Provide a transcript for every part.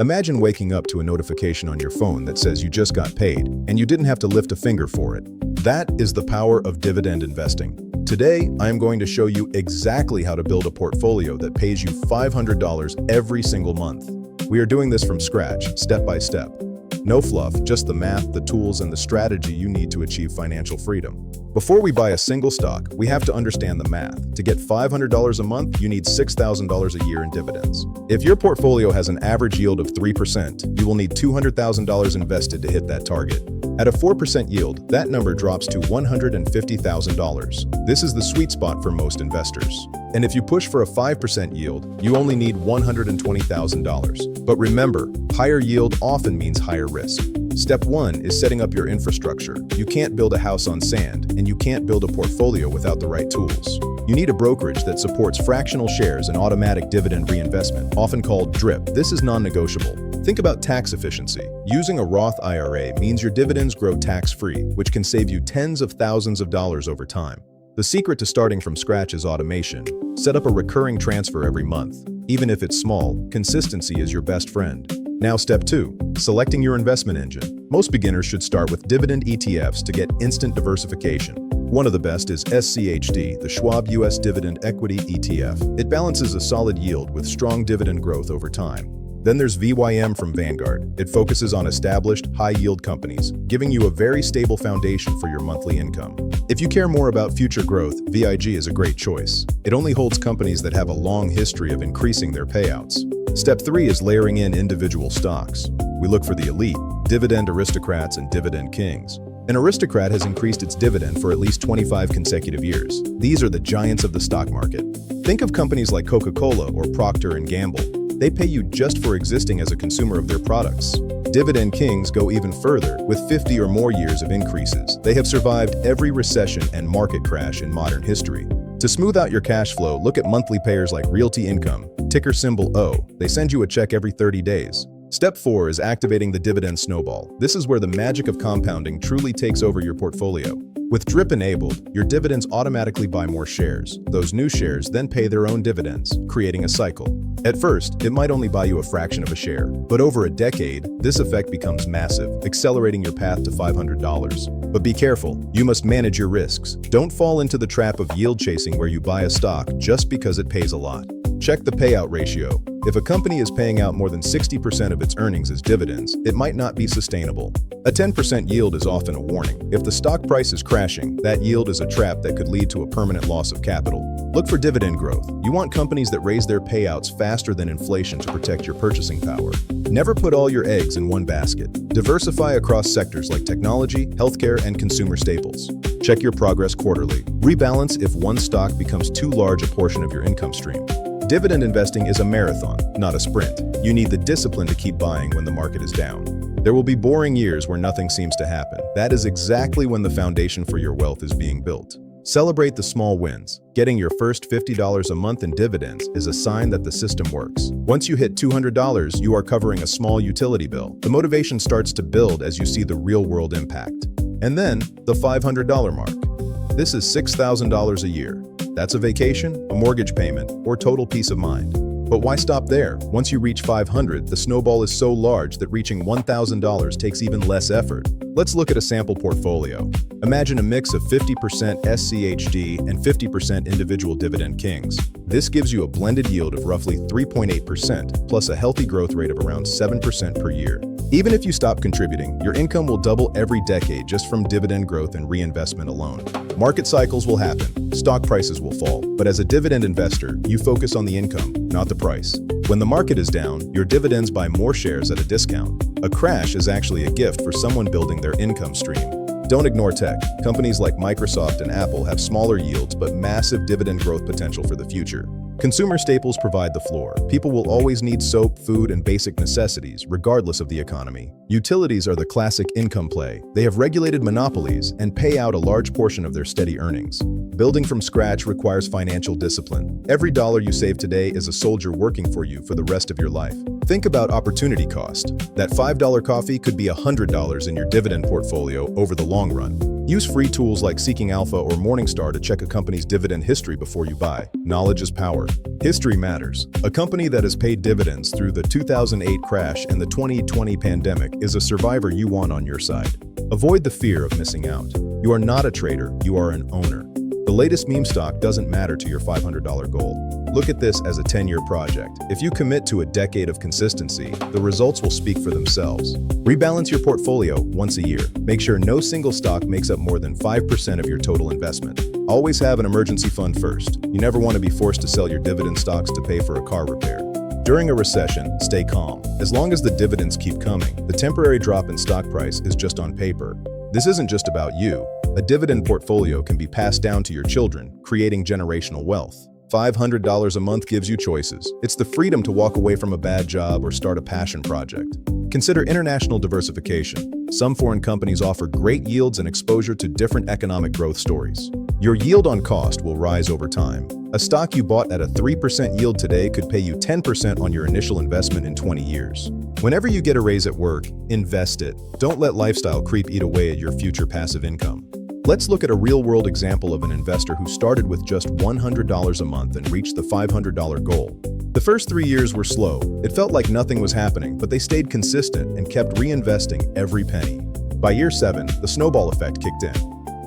Imagine waking up to a notification on your phone that says you just got paid, and you didn't have to lift a finger for it. That is the power of dividend investing. Today, I am going to show you exactly how to build a portfolio that pays you $500 every single month. We are doing this from scratch, step by step. No fluff, just the math, the tools, and the strategy you need to achieve financial freedom. Before we buy a single stock, we have to understand the math. To get $500 a month, you need $6,000 a year in dividends. If your portfolio has an average yield of 3%, you will need $200,000 invested to hit that target. At a 4% yield, that number drops to $150,000. This is the sweet spot for most investors. And if you push for a 5% yield, you only need $120,000. But remember, higher yield often means higher risk. Step 1 is setting up your infrastructure. You can't build a house on sand, and you can't build a portfolio without the right tools. You need a brokerage that supports fractional shares and automatic dividend reinvestment, often called DRIP. This is non-negotiable. Think about tax efficiency. Using a Roth IRA means your dividends grow tax-free, which can save you tens of thousands of dollars over time. The secret to starting from scratch is automation. Set up a recurring transfer every month. Even if it's small, consistency is your best friend. Now step 2, selecting your investment engine. Most beginners should start with Dividend ETFs to get instant diversification. One of the best is SCHD, the Schwab US Dividend Equity ETF. It balances a solid yield with strong dividend growth over time. Then there's VYM from Vanguard. It focuses on established, high-yield companies, giving you a very stable foundation for your monthly income. If you care more about future growth, VIG is a great choice. It only holds companies that have a long history of increasing their payouts. Step 3 is layering in individual stocks. We look for the elite, Dividend Aristocrats and Dividend Kings. An aristocrat has increased its dividend for at least 25 consecutive years. These are the giants of the stock market. Think of companies like Coca-Cola or Procter & Gamble. They pay you just for existing as a consumer of their products. Dividend Kings go even further, with 50 or more years of increases. They have survived every recession and market crash in modern history. To smooth out your cash flow, look at monthly payers like Realty Income, ticker symbol O. They send you a check every 30 days. Step 4 is activating the dividend snowball. This is where the magic of compounding truly takes over your portfolio. With DRIP enabled, your dividends automatically buy more shares. Those new shares then pay their own dividends, creating a cycle. At first, it might only buy you a fraction of a share, but over a decade, this effect becomes massive, accelerating your path to $500. But be careful, you must manage your risks. Don't fall into the trap of yield chasing where you buy a stock just because it pays a lot. Check the payout ratio. If a company is paying out more than 60% of its earnings as dividends, it might not be sustainable. A 10% yield is often a warning. If the stock price is crashing, that yield is a trap that could lead to a permanent loss of capital. Look for dividend growth. You want companies that raise their payouts faster than inflation to protect your purchasing power. Never put all your eggs in one basket. Diversify across sectors like technology, healthcare, and consumer staples. Check your progress quarterly. Rebalance if one stock becomes too large a portion of your income stream. Dividend investing is a marathon, not a sprint. You need the discipline to keep buying when the market is down. There will be boring years where nothing seems to happen. That is exactly when the foundation for your wealth is being built. Celebrate the small wins. Getting your first $50 a month in dividends is a sign that the system works. Once you hit $200, you are covering a small utility bill. The motivation starts to build as you see the real-world impact. And then, the $500 mark. This is $6,000 a year. That's a vacation, a mortgage payment, or total peace of mind. But why stop there? Once you reach 500, the snowball is so large that reaching $1,000 takes even less effort. Let's look at a sample portfolio. Imagine a mix of 50% SCHD and 50% individual Dividend Kings. This gives you a blended yield of roughly 3.8%, plus a healthy growth rate of around 7% per year. Even if you stop contributing, your income will double every decade just from dividend growth and reinvestment alone. Market cycles will happen, stock prices will fall, but as a dividend investor, you focus on the income, not the price. When the market is down, your dividends buy more shares at a discount. A crash is actually a gift for someone building their income stream. Don't ignore tech. Companies like Microsoft and Apple have smaller yields but massive dividend growth potential for the future. Consumer staples provide the floor. People will always need soap, food, and basic necessities, regardless of the economy. Utilities are the classic income play. They have regulated monopolies and pay out a large portion of their steady earnings. Building from scratch requires financial discipline. Every dollar you save today is a soldier working for you for the rest of your life. Think about opportunity cost. That $5 coffee could be $100 in your dividend portfolio over the long run. Use free tools like Seeking Alpha or Morningstar to check a company's dividend history before you buy. Knowledge is power. History matters. A company that has paid dividends through the 2008 crash and the 2020 pandemic is a survivor you want on your side. Avoid the fear of missing out. You are not a trader, you are an owner. The latest meme stock doesn't matter to your $500 goal. Look at this as a 10-year project. If you commit to a decade of consistency, the results will speak for themselves. Rebalance your portfolio once a year. Make sure no single stock makes up more than 5% of your total investment. Always have an emergency fund first. You never want to be forced to sell your dividend stocks to pay for a car repair. During a recession, stay calm. As long as the dividends keep coming, the temporary drop in stock price is just on paper. This isn't just about you. A dividend portfolio can be passed down to your children, creating generational wealth. $500 a month gives you choices. It's the freedom to walk away from a bad job or start a passion project. Consider international diversification. Some foreign companies offer great yields and exposure to different economic growth stories. Your yield on cost will rise over time. A stock you bought at a 3% yield today could pay you 10% on your initial investment in 20 years. Whenever you get a raise at work, invest it. Don't let lifestyle creep eat away at your future passive income. Let's look at a real-world example of an investor who started with just $100 a month and reached the $500 goal. The first 3 years were slow. It felt like nothing was happening, but they stayed consistent and kept reinvesting every penny. By year 7, the snowball effect kicked in.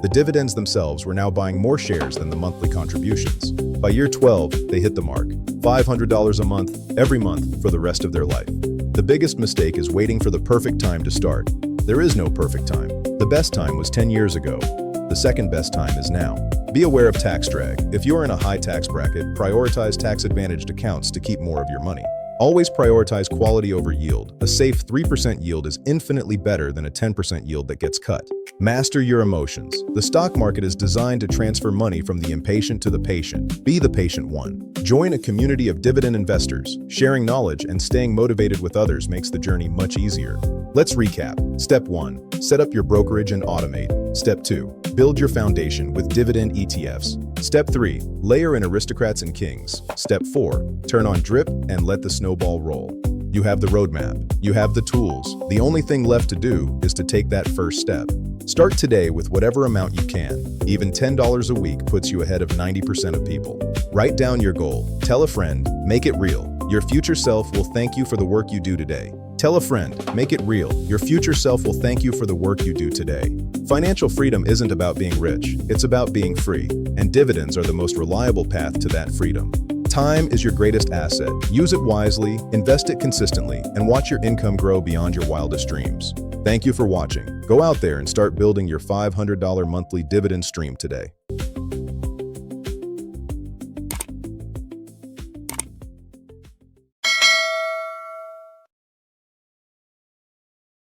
The dividends themselves were now buying more shares than the monthly contributions. By year 12, they hit the mark. $500 a month, every month, for the rest of their life. The biggest mistake is waiting for the perfect time to start. There is no perfect time. The best time was 10 years ago. The second best time is now. Be aware of tax drag. If you're in a high tax bracket, prioritize tax-advantaged accounts to keep more of your money. Always prioritize quality over yield. A safe 3% yield is infinitely better than a 10% yield that gets cut. Master your emotions. The stock market is designed to transfer money from the impatient to the patient. Be the patient one. Join a community of dividend investors. Sharing knowledge and staying motivated with others makes the journey much easier. Let's recap. Step 1. Set up your brokerage and automate. Step 2. Build your foundation with Dividend ETFs. Step 3. Layer in Aristocrats and Kings. Step 4. Turn on drip and let the snowball roll. You have the roadmap. You have the tools. The only thing left to do is to take that first step. Start today with whatever amount you can. Even $10 a week puts you ahead of 90% of people. Write down your goal. Tell a friend. Make it real. Your future self will thank you for the work you do today. Tell a friend. Make it real. Your future self will thank you for the work you do today. Financial freedom isn't about being rich. It's about being free. And dividends are the most reliable path to that freedom. Time is your greatest asset. Use it wisely, invest it consistently, and watch your income grow beyond your wildest dreams. Thank you for watching. Go out there and start building your $500 monthly dividend stream today.